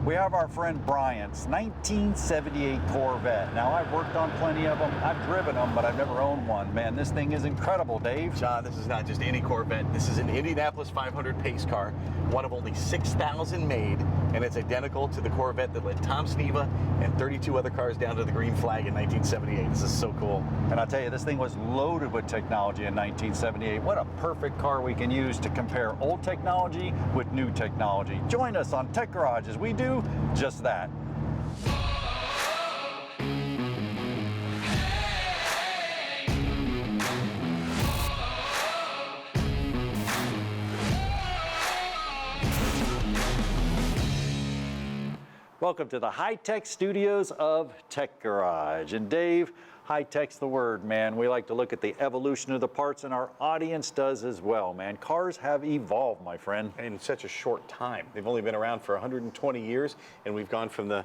We have our friend Bryant's 1978 Corvette. Now, I've worked on plenty of them. I've driven them, but I've never owned one. Man, this thing is incredible, Dave. John, this is not just any Corvette. This is an Indianapolis 500 pace car, one of only 6,000 made, and it's identical to the Corvette that led Tom Sneva and 32 other cars down to the green flag in 1978. This is so cool. And I'll tell you, this thing was loaded with technology in 1978. What a perfect car we can use to compare old technology with new technology. Join us on Tech Garage as we do just that. Welcome to the high-tech studios of Tech Garage. And Dave, high-tech's the word, man. We like to look at the evolution of the parts, and our audience does as well, man. Cars have evolved, my friend. In such a short time. They've only been around for 120 years, and we've gone from the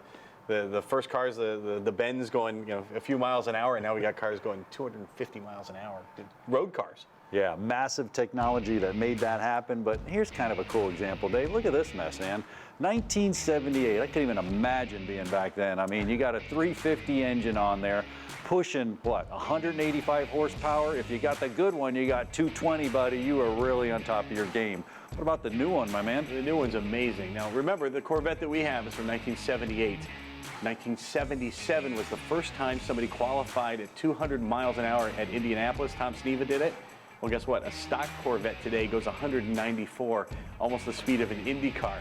first cars, the Benz going, a few miles an hour, and now we got cars going 250 miles an hour. Road cars. Yeah, massive technology that made that happen. But here's kind of a cool example, Dave. Look at this mess, man. 1978, I couldn't even imagine being back then. I mean, you got a 350 engine on there, pushing, what, 185 horsepower? If you got the good one, you got 220, buddy. You are really on top of your game. What about the new one, my man? The new one's amazing. Now, remember, the Corvette that we have is from 1978. 1977 was the first time somebody qualified at 200 miles an hour at Indianapolis. Tom Sneva did it. Well, guess what? A stock Corvette today goes 194, almost the speed of an Indy car.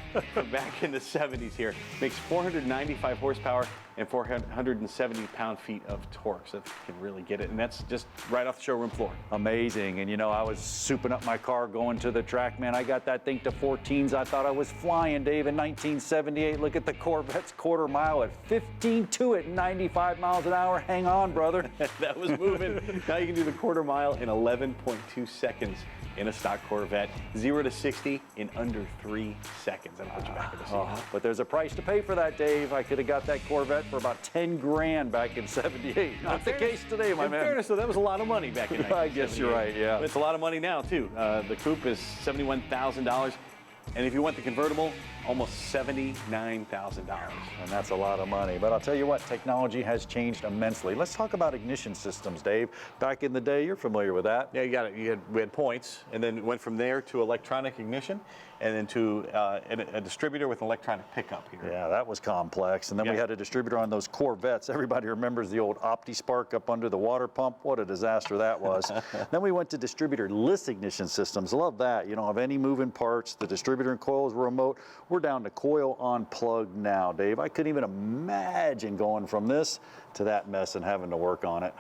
Back in the 70s here. Makes 495 horsepower and 470 pound-feet of torque. So that can really get it. And that's just right off the showroom floor. Amazing. And I was souping up my car going to the track, man. I got that thing to 14s. I thought I was flying, Dave, in 1978. Look at the Corvette's quarter mile at 15.2 at 95 miles an hour. Hang on, brother. That was moving. Now you can do the quarter mile in 11.2 seconds in a stock Corvette. 0 to 60 in under 3 seconds. That'll put you back in the seat. But there's a price to pay for that, Dave. I could have got that Corvette for about 10 grand back in 78. Not the case today, my man. In fairness, though, that was a lot of money back in 1978. I guess you're right, yeah. But it's a lot of money now, too. The coupe is $71,000. And if you want the convertible, almost $79,000. And that's a lot of money. But I'll tell you what, technology has changed immensely. Let's talk about ignition systems, Dave. Back in the day, you're familiar with that. Yeah, you got it. We had points, and then went from there to electronic ignition, and then to a distributor with an electronic pickup here. Yeah, that was complex. And then we had a distributor on those Corvettes. Everybody remembers the old OptiSpark up under the water pump. What a disaster that was. Then we went to distributor-less ignition systems. Love that. You don't have any moving parts. The distributor and coils were remote. We're down to coil on plug now, Dave. I couldn't even imagine going from this to that mess and having to work on it.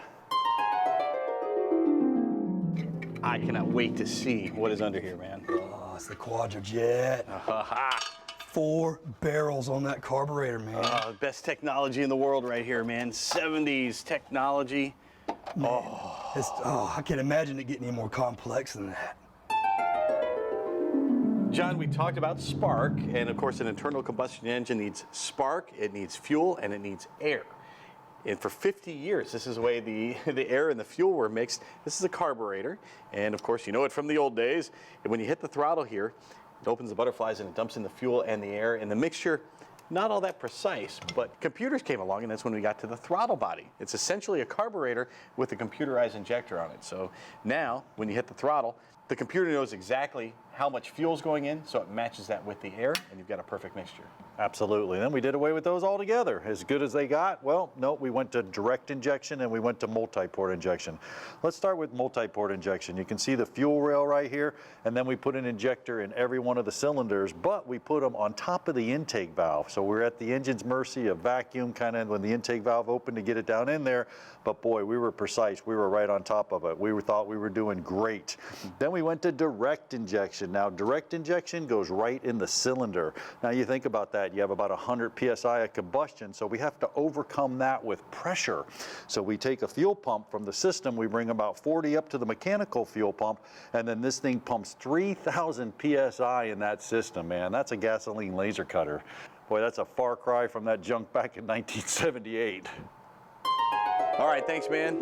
I cannot wait to see what is under here, man. Oh, it's the Quadrajet. 4 barrels on that carburetor, man. Best technology in the world right here, man. 70s technology. Man, I can't imagine it getting any more complex than that. John, we talked about spark, and of course an internal combustion engine needs spark, it needs fuel, and it needs air. And for 50 years, this is the way the air and the fuel were mixed. This is a carburetor, and of course you know it from the old days. And when you hit the throttle here, it opens the butterflies and it dumps in the fuel and the air, and the mixture, not all that precise, but computers came along, and that's when we got to the throttle body. It's essentially a carburetor with a computerized injector on it. So now, when you hit the throttle, the computer knows exactly how much fuel's going in, so it matches that with the air, and you've got a perfect mixture. Absolutely. Then we did away with those altogether. As good as they got, well, no, we went to direct injection and we went to multi-port injection. Let's start with multi-port injection. You can see the fuel rail right here, and then we put an injector in every one of the cylinders, but we put them on top of the intake valve. So we're at the engine's mercy of vacuum kind of when the intake valve opened to get it down in there. But boy, we were precise. We were right on top of it. We thought we were doing great. Then we went to direct injection. Now, direct injection goes right in the cylinder. Now, you think about that. You have about 100 psi of combustion, so we have to overcome that with pressure. So we take a fuel pump from the system, we bring about 40 up to the mechanical fuel pump, and then this thing pumps 3,000 psi in that system, man. That's a gasoline laser cutter. Boy, that's a far cry from that junk back in 1978. All right, thanks, man.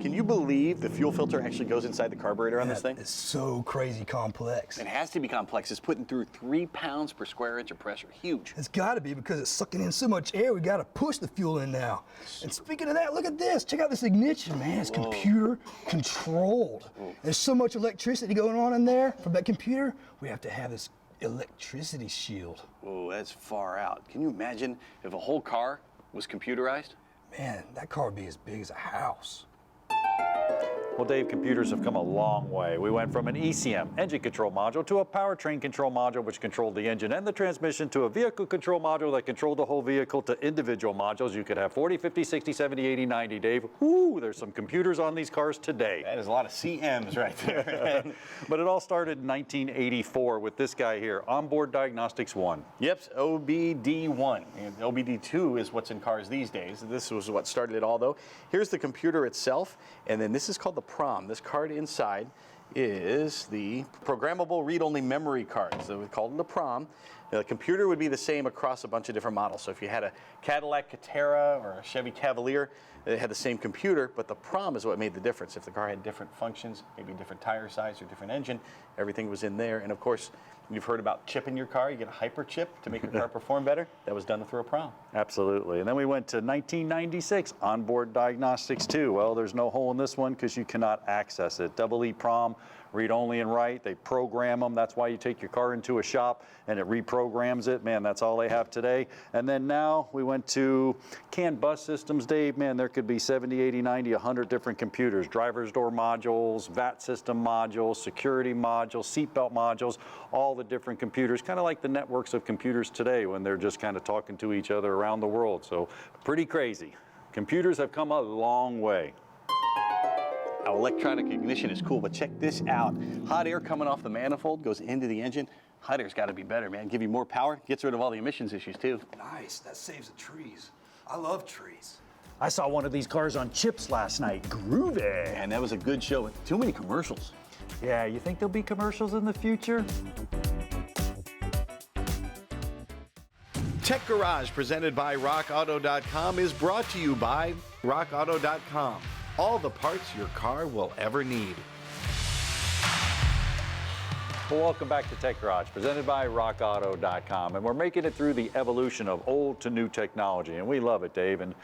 Can you believe the fuel filter actually goes inside the carburetor on this thing? It's so crazy complex. It has to be complex. It's putting through 3 pounds per square inch of pressure. Huge. It's got to be because it's sucking in so much air. We got to push the fuel in now. And speaking of that, look at this. Check out this ignition, man. It's computer controlled. There's so much electricity going on in there from that computer. We have to have this electricity shield. Whoa, that's far out. Can you imagine if a whole car was computerized? Man, that car would be as big as a house. Well, Dave, computers have come a long way. We went from an ECM, engine control module, to a powertrain control module, which controlled the engine and the transmission, to a vehicle control module that controlled the whole vehicle, to individual modules. You could have 40, 50, 60, 70, 80, 90, Dave. Woo, there's some computers on these cars today. That is a lot of CMs right there. But it all started in 1984 with this guy here, Onboard Diagnostics 1. Yep, OBD1. And OBD2 is what's in cars these days. This was what started it all, though. Here's the computer itself, and then this is called the PROM. This card inside is the programmable read-only memory card. So we called it the PROM. The computer would be the same across a bunch of different models. So if you had a Cadillac Catera or a Chevy Cavalier, it had the same computer, but the PROM is what made the difference. If the car had different functions, maybe different tire size or different engine, everything was in there. And of course, you've heard about chip in your car. You get a hyper chip to make your car perform better. That was done through a PROM. Absolutely. And then we went to 1996, Onboard Diagnostics 2. Well, there's no hole in this one because you cannot access it. Double EEPROM, read only and write. They program them. That's why you take your car into a shop and it reprograms it. Man, that's all they have today. And then now we went to CAN bus systems, Dave. Man, there could be 70, 80, 90, 100 different computers. Driver's door modules, VAT system modules, security modules, seatbelt modules, all the different computers, kind of like the networks of computers today when they're just kind of talking to each other around the world. So pretty crazy. Computers have come a long way. Now, electronic ignition is cool, but check this out. Hot air coming off the manifold goes into the engine. Hot air's got to be better, man. Give you more power, gets rid of all the emissions issues, too. Nice. That saves the trees. I love trees. I saw one of these cars on Chips last night. Groovy. And that was a good show with too many commercials. Yeah, you think there'll be commercials in the future? Tech Garage, presented by RockAuto.com, is brought to you by RockAuto.com. All the parts your car will ever need. Well, welcome back to Tech Garage, presented by RockAuto.com. And we're making it through the evolution of old to new technology, and we love it, Dave. And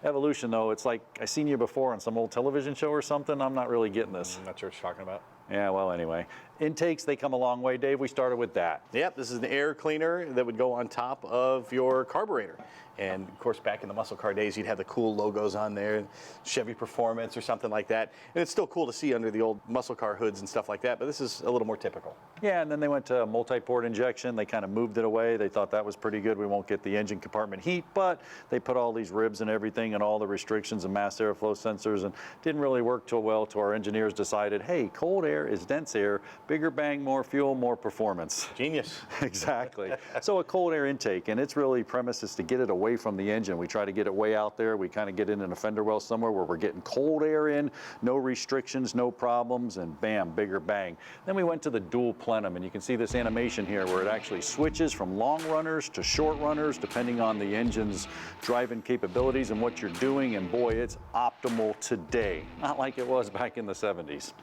evolution, though, it's like I seen you before on some old television show or something. I'm not really getting this. I'm not sure what you're talking about. Yeah, well, anyway. Intakes, they come a long way, Dave. We started with that. Yep, this is an air cleaner that would go on top of your carburetor. And of course, back in the muscle car days, you'd have the cool logos on there, Chevy Performance or something like that. And it's still cool to see under the old muscle car hoods and stuff like that, but this is a little more typical. Yeah, and then they went to multi-port injection. They kind of moved it away. They thought that was pretty good. We won't get the engine compartment heat, but they put all these ribs and everything and all the restrictions and mass airflow sensors, and didn't really work too well. To our engineers decided, hey, cold air is dense air, bigger bang, more fuel, more performance. Genius. Exactly. So a cold air intake, and its really premise is to get it away from the engine. We try to get it way out there. We kind of get it in a fender well somewhere where we're getting cold air in, no restrictions, no problems, and bam, bigger bang. Then we went to the dual plenum, and you can see this animation here where it actually switches from long runners to short runners depending on the engine's driving capabilities and what you're doing, and boy, it's optimal today. Not like it was back in the 70s.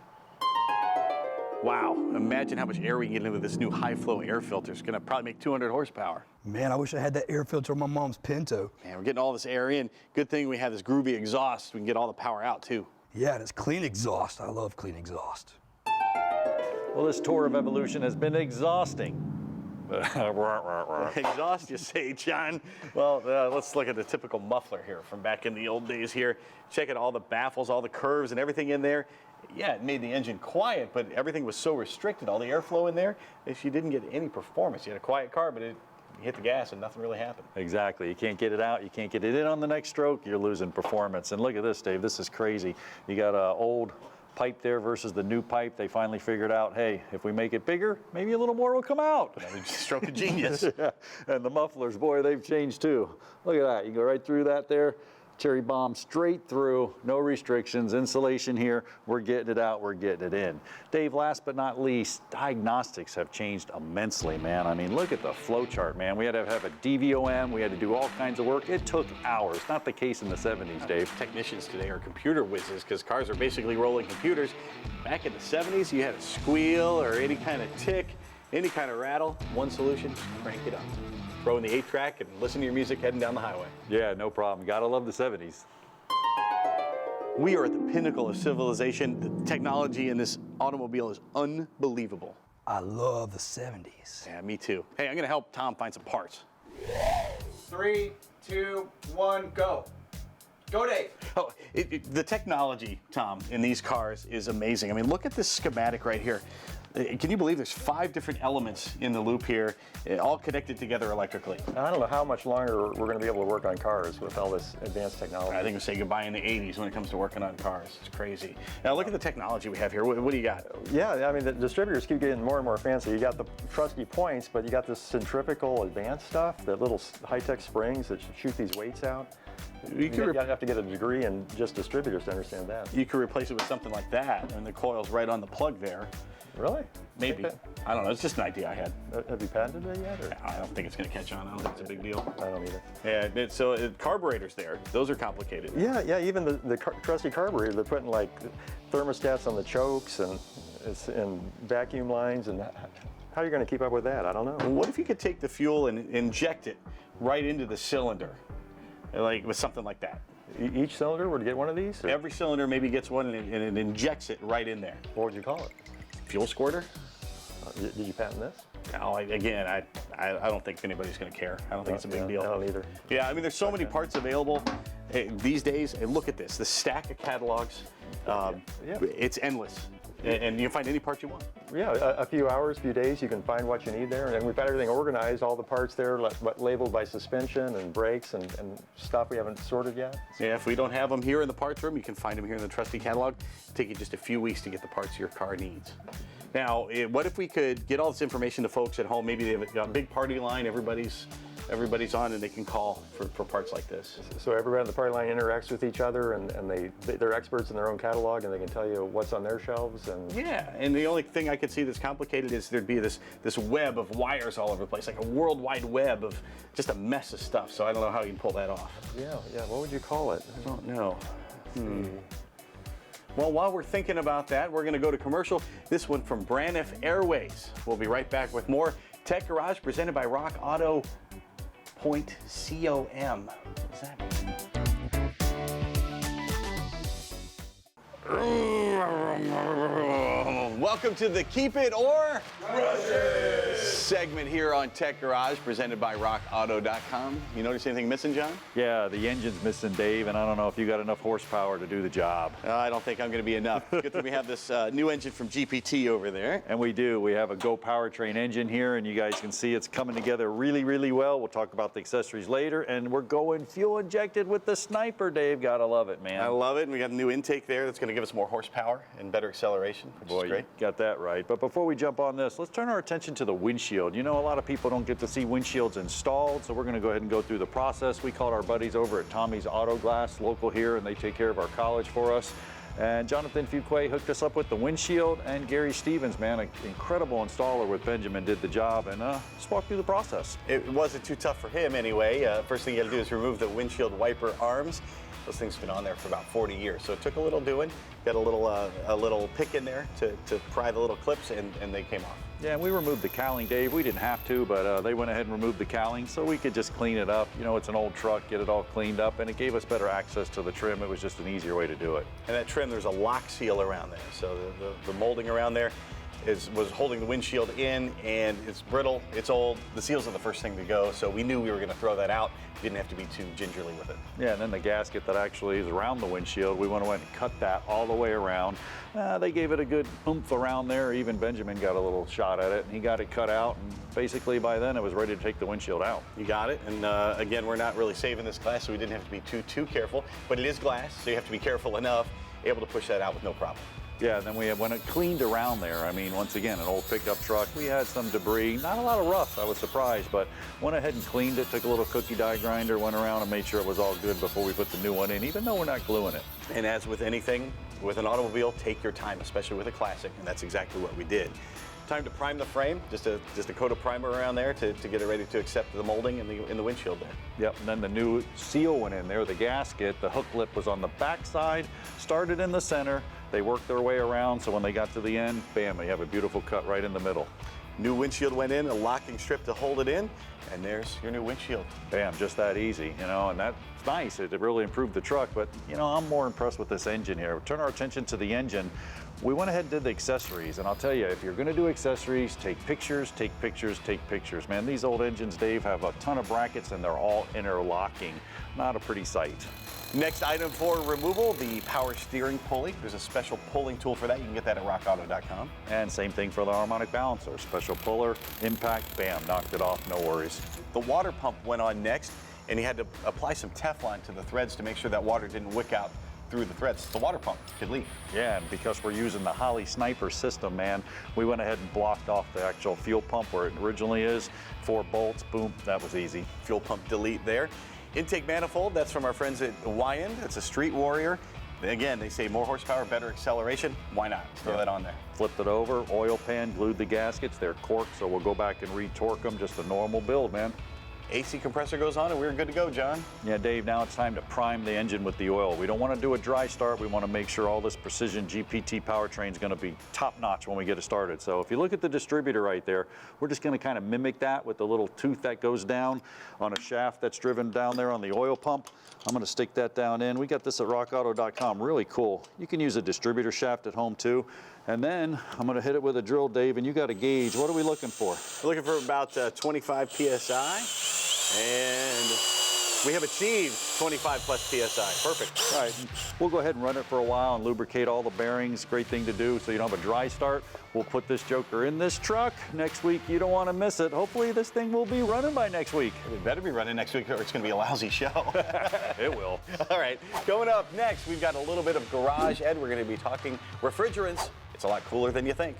Wow, imagine how much air we can get into this new high-flow air filter. It's going to probably make 200 horsepower. Man, I wish I had that air filter on my mom's Pinto. Man, we're getting all this air in. Good thing we have this groovy exhaust. We can get all the power out, too. Yeah, and it's clean exhaust. I love clean exhaust. Well, this tour of evolution has been exhausting. Exhaust, you say, John? Well, let's look at the typical muffler here from back in the old days here. Check out all the baffles, all the curves and everything in there. Yeah, it made the engine quiet, but everything was so restricted, all the airflow in there, if you didn't get any performance. You had a quiet car, but you hit the gas and nothing really happened. Exactly. You can't get it out. You can't get it in on the next stroke. You're losing performance. And look at this, Dave. This is crazy. You got an old pipe there versus the new pipe. They finally figured out, hey, if we make it bigger, maybe a little more will come out. Another stroke of genius. Yeah. And the mufflers, boy, they've changed too. Look at that. You can go right through that there. Cherry bomb straight through, no restrictions, insulation here. We're getting it out, we're getting it in. Dave, last but not least, diagnostics have changed immensely, man. I mean, look at the flow chart, man. We had to have a DVOM, we had to do all kinds of work. It took hours, not the case in the 70s, Dave. Technicians today are computer whizzes because cars are basically rolling computers. Back in the 70s, you had a squeal or any kind of tick, any kind of rattle. One solution, just crank it up. Throw in the 8-track and listen to your music heading down the highway. Yeah, no problem. Gotta love the 70s. We are at the pinnacle of civilization. The technology in this automobile is unbelievable. I love the 70s. Yeah, me too. Hey, I'm gonna help Tom find some parts. 3, 2, 1, go. Go, Dave. Oh, the technology, Tom, in these cars is amazing. I mean, look at this schematic right here. Can you believe there's 5 different elements in the loop here, all connected together electrically? I don't know how much longer we're going to be able to work on cars with all this advanced technology. I think we say goodbye in the 80s when it comes to working on cars. It's crazy. Now look at the technology we have here. What do you got? Yeah, I mean, the distributors keep getting more and more fancy. You got the trusty points, but you got this centrifugal advanced stuff, the little high-tech springs that shoot these weights out. You have to get a degree in just distributors to understand that. You could replace it with something like that, and the coil's right on the plug there. Really? Maybe. I don't know. It's just an idea I had. Have you patented it yet? Or? I don't think it's going to catch on. I don't think it's a big deal. I don't either. Yeah, so carburetors there, those are complicated. Yeah, even the trusty carburetor, they're putting like thermostats on the chokes and vacuum lines, and how are you going to keep up with that? I don't know. What if you could take the fuel and inject it right into the cylinder, like with something like that? Each cylinder would get one of these? Or? Every cylinder maybe gets one, and it injects it right in there. What would you call it? Fuel squirter? Did you patent this? No, I don't think anybody's going to care. I don't think it's a big deal. I don't either. Yeah, I mean, there's so many parts available these days. And look at this, the stack of catalogs. It's endless. And you can find any part you want. Yeah, a few hours, few days, you can find what you need there. And we've got everything organized, all the parts there, labeled by suspension and brakes and stuff we haven't sorted yet. Yeah, if we don't have them here in the parts room, you can find them here in the trusty catalog. It'll take you just a few weeks to get the parts your car needs. Now, what if we could get all this information to folks at home? Maybe they have a big party line, everybody's on, and they can call for parts like this. So everybody on the party line interacts with each other, and they're experts in their own catalog, and they can tell you what's on their shelves. And yeah, and the only thing I could see that's complicated is there'd be this web of wires all over the place, like a worldwide web of just a mess of stuff. So I don't know how you can pull that off. Yeah. What would you call it? I don't know. Well, while we're thinking about that, we're going to go to commercial. This one from Braniff Airways. We'll be right back with more Tech Garage presented by RockAuto.com. What does that mean? Welcome to the Keep It or Crush It segment here on Tech Garage presented by RockAuto.com. You notice anything missing, John? Yeah, the engine's missing, Dave, and I don't know if you got enough horsepower to do the job. I don't think I'm going to be enough. Good thing we have this new engine from GPT over there. And we do. We have a Go Powertrain engine here, and you guys can see it's coming together really, really well. We'll talk about the accessories later, and we're going fuel injected with the Sniper, Dave. Gotta love it, man. I love it, and we got a new intake there that's going to give us more horsepower and better acceleration, which is great. You got that right. But before we jump on this, let's turn our attention to the windshield. You know, a lot of people don't get to see windshields installed, so we're going to go ahead and go through the process. We called our buddies over at Tommy's Auto Glass, local here, and they take care of our college for us. And Jonathan Fuquay hooked us up with the windshield, and Gary Stevens, man, an incredible installer with Benjamin, did the job, and just walk through the process. It wasn't too tough for him anyway. First thing you got to do is remove the windshield wiper arms. Those things have been on there for about 40 years, so it took a little doing. Got a little pick in there to pry the little clips, and they came off. Yeah, and we removed the cowling, Dave. We didn't have to, but they went ahead and removed the cowling, so we could just clean it up. You know, it's an old truck, get it all cleaned up, and it gave us better access to the trim. It was just an easier way to do it. And that trim, there's a lock seal around there, so the molding around there was holding the windshield in, and it's brittle, it's old. The seals are the first thing to go, so we knew we were going to throw that out. We didn't have to be too gingerly with it. Yeah, and then the gasket that actually is around the windshield, we went and cut that all the way around. They gave it a good oomph around there. Even Benjamin got a little shot at it, and he got it cut out, and basically by then it was ready to take the windshield out. You got it, and again, we're not really saving this glass, so we didn't have to be too careful, but it is glass, so you have to be careful enough, able to push that out with no problem. Yeah, and then when it cleaned around there, I mean, once again, an old pickup truck, we had some debris, not a lot of rust, I was surprised, but went ahead and cleaned it, took a little cookie die grinder, went around and made sure it was all good before we put the new one in, even though we're not gluing it. And as with anything, with an automobile, take your time, especially with a classic, and that's exactly what we did. Time to prime the frame, just a coat of primer around there to get it ready to accept the molding in the windshield there. Yep, and then the new seal went in there, the gasket, the hook lip was on the back side, started in the center, they worked their way around, so when they got to the end, bam, you have a beautiful cut right in the middle. New windshield went in, a locking strip to hold it in, and there's your new windshield. Bam, just that easy, you know, and that's nice. It really improved the truck, but, you know, I'm more impressed with this engine here. Turn our attention to the engine. We went ahead and did the accessories, and I'll tell you, if you're gonna do accessories, take pictures, take pictures, take pictures. Man, these old engines, Dave, have a ton of brackets and they're all interlocking. Not a pretty sight. Next item for removal, the power steering pulley. There's a special pulling tool for that. You can get that at rockauto.com. And same thing for the harmonic balancer. Special puller, impact, bam, knocked it off, no worries. The water pump went on next, and you had to apply some Teflon to the threads to make sure that water didn't wick out through the threads. The water pump could leak. Yeah, and because we're using the Holly Sniper system, man, we went ahead and blocked off the actual fuel pump where it originally is. 4 bolts, boom, that was easy. Fuel pump delete there. Intake manifold, that's from our friends at Wyand. It's a Street Warrior. Again, they say more horsepower, better acceleration. Why not? Let's throw that on there. Flipped it over, oil pan, glued the gaskets. They're corked, so we'll go back and re-torque them. Just a normal build, man. AC compressor goes on and we're good to go, John. Yeah, Dave, now it's time to prime the engine with the oil. We don't want to do a dry start. We want to make sure all this precision GPT powertrain is going to be top notch when we get it started. So if you look at the distributor right there, we're just going to kind of mimic that with the little tooth that goes down on a shaft that's driven down there on the oil pump. I'm going to stick that down in. We got this at rockauto.com, really cool. You can use a distributor shaft at home too. And then I'm going to hit it with a drill, Dave, and you got a gauge. What are we looking for? We're looking for about 25 PSI. And we have achieved 25 plus PSI. Perfect. All right, we'll go ahead and run it for a while and lubricate all the bearings. Great thing to do so you don't have a dry start. We'll put this joker in this truck next week. You don't want to miss it. Hopefully this thing will be running by next week. It better be running next week or it's going to be a lousy show. It will. All right, coming up next, we've got a little bit of garage ed. We're going to be talking refrigerants. It's a lot cooler than you think.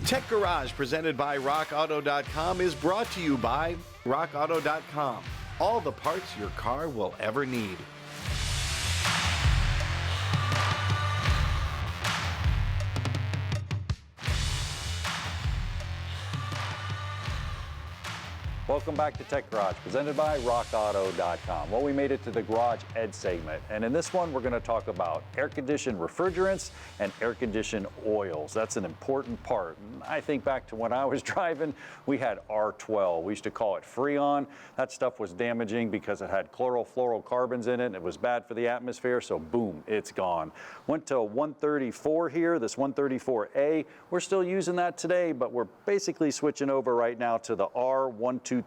Tech Garage, presented by rockauto.com, is brought to you by rockauto.com. All the parts your car will ever need. Welcome back to Tech Garage, presented by rockauto.com. Well, we made it to the Garage Ed segment, and in this one, we're going to talk about air-conditioned refrigerants and air-conditioned oils. That's an important part. I think back to when I was driving, we had R12. We used to call it Freon. That stuff was damaging because it had chlorofluorocarbons in it, and it was bad for the atmosphere, so boom, it's gone. Went to 134 here, this 134A. We're still using that today, but we're basically switching over right now to the R1234YF.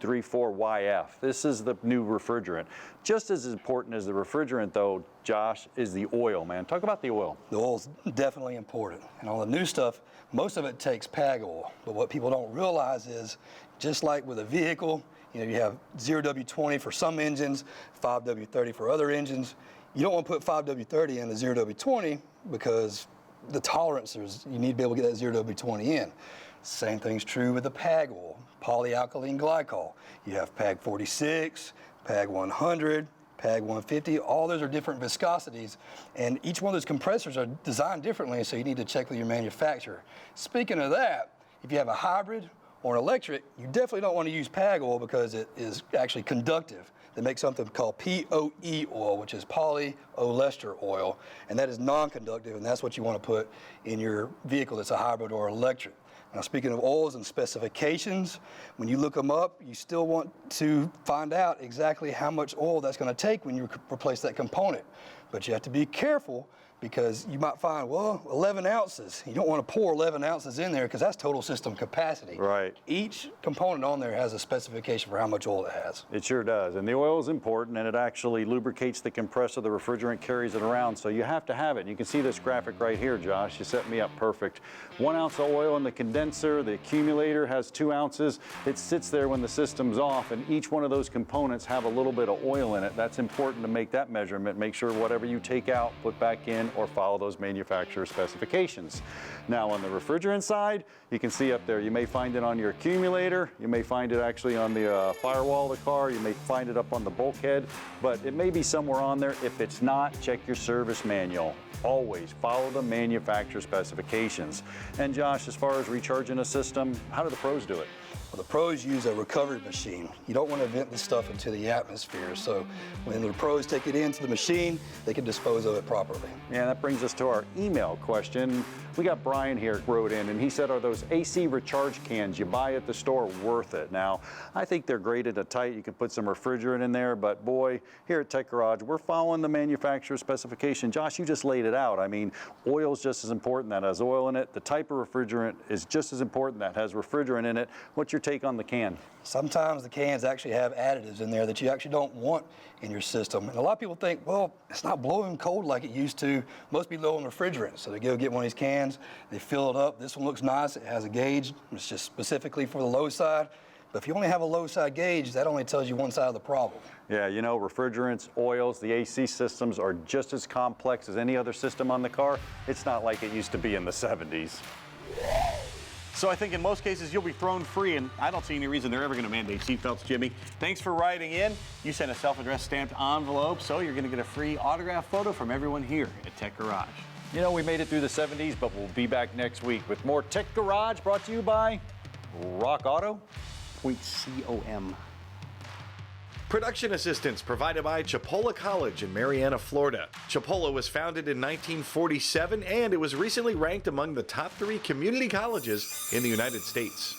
This is the new refrigerant. Just as important as the refrigerant, though, Josh, is the oil, man. Talk about the oil. The oil's definitely important. And all the new stuff, most of it takes PAG oil. But what people don't realize is, just like with a vehicle, you have 0W20 for some engines, 5W30 for other engines. You don't want to put 5W30 in the 0W20 because the tolerances, you need to be able to get that 0W20 in. Same thing's true with the PAG oil, polyalkylene glycol. You have PAG 46, PAG 100, PAG 150, all those are different viscosities, and each one of those compressors are designed differently, so you need to check with your manufacturer. Speaking of that, if you have a hybrid or an electric, you definitely don't want to use PAG oil because it is actually conductive. They make something called POE oil, which is polyester oil, and that is non-conductive, and that's what you want to put in your vehicle that's a hybrid or electric. Now, speaking of oils and specifications, when you look them up, you still want to find out exactly how much oil that's going to take when you replace that component. But you have to be careful because you might find, well, 11 ounces. You don't want to pour 11 ounces in there because that's total system capacity. Right. Each component on there has a specification for how much oil it has. It sure does. And the oil is important, and it actually lubricates the compressor. The refrigerant carries it around, so you have to have it. You can see this graphic right here, Josh. You set me up perfect. 1 ounce of oil in the condenser. The accumulator has 2 ounces. It sits there when the system's off, and each one of those components have a little bit of oil in it. That's important to make that measurement. Make sure whatever you take out, put back in, or follow those manufacturer specifications. Now on the refrigerant side, you can see up there, you may find it on your accumulator, you may find it actually on the firewall of the car, you may find it up on the bulkhead, but it may be somewhere on there. If it's not, check your service manual. Always follow the manufacturer specifications. And Josh, as far as recharging a system, how do the pros do it? Well, the pros use a recovery machine. You don't want to vent this stuff into the atmosphere, so when the pros take it into the machine, they can dispose of it properly. Yeah, that brings us to our email question. We got Brian here wrote in, and he said, are those AC recharge cans you buy at the store worth it? Now, I think they're graded to tight. You can put some refrigerant in there, but boy, here at Tech Garage, we're following the manufacturer specification. Josh, you just laid it out. I mean, oil is just as important, that has oil in it. The type of refrigerant is just as important, that has refrigerant in it. What's your take on the can? Sometimes the cans actually have additives in there that you actually don't want in your system. And a lot of people think, well, it's not blowing cold like it used to. Must be low in refrigerant. So they go get one of these cans, they fill it up. This one looks nice. It has a gauge. It's just specifically for the low side. But if you only have a low side gauge, that only tells you one side of the problem. Yeah, you know, refrigerants, oils, the AC systems are just as complex as any other system on the car. It's not like it used to be in the 70s. So I think in most cases you'll be thrown free, and I don't see any reason they're ever going to mandate seatbelts, Jimmy. Thanks for writing in. You sent a self-addressed stamped envelope, so you're going to get a free autograph photo from everyone here at Tech Garage. You know, we made it through the 70s, but we'll be back next week with more Tech Garage brought to you by Rock Auto. .com. Production assistance provided by Chipola College in Marianna, Florida. Chipola was founded in 1947, and it was recently ranked among the top 3 community colleges in the United States.